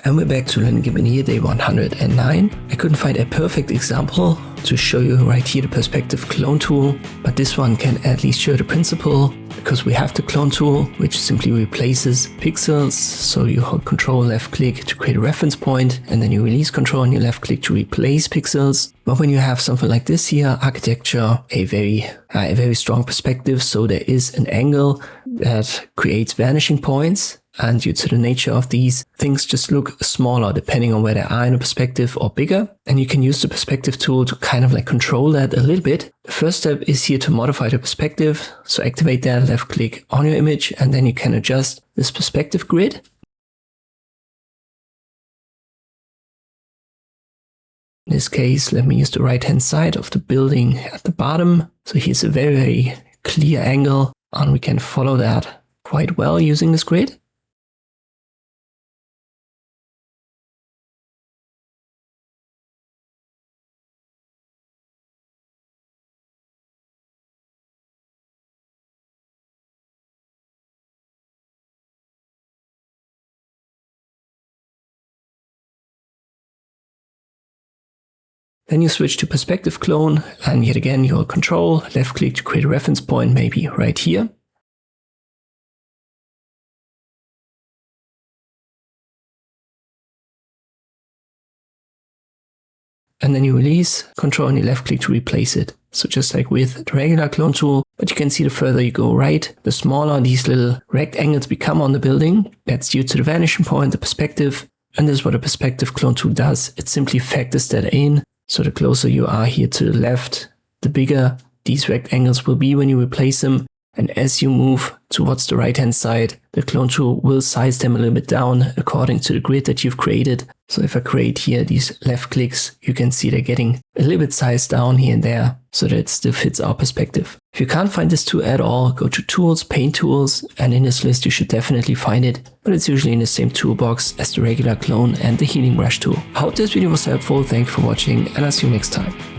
And we're back to learning Gimp in here, day 109. I couldn't find a perfect example to show you right here the perspective clone tool, but this one can at least show the principle, because we have the clone tool, which simply replaces pixels. So you hold Control left click to create a reference point, and then you release Control and you left click to replace pixels. But when you have something like this here, architecture, a very strong perspective, so there is an angle that creates vanishing points. And due to the nature of these, things just look smaller depending on where they are in a perspective, or bigger. And you can use the perspective tool to kind of like control that a little bit. The first step is here to modify the perspective. So activate that, left click on your image, and then you can adjust this perspective grid. In this case, let me use the right hand side of the building at the bottom. So here's a very clear angle, and we can follow that quite well using this grid. Then you switch to perspective clone, and yet again you hold Control, left click to create a reference point, maybe right here. And then you release Control and you left click to replace it. So just like with the regular clone tool, but you can see the further you go right, the smaller these little rectangles become on the building. That's due to the vanishing point, the perspective. And this is what a perspective clone tool does. It simply factors that in. So the closer you are here to the left, the bigger these rectangles will be when you replace them. And as you move towards the right hand side, the clone tool will size them a little bit down according to the grid that you've created. So if I create here these left clicks, you can see they're getting a little bit sized down here and there so that it still fits our perspective. If you can't find this tool at all, go to Tools, Paint Tools, and in this list you should definitely find it, but it's usually in the same toolbox as the regular clone and the healing brush tool. I hope this video was helpful, thank you for watching, and I'll see you next time.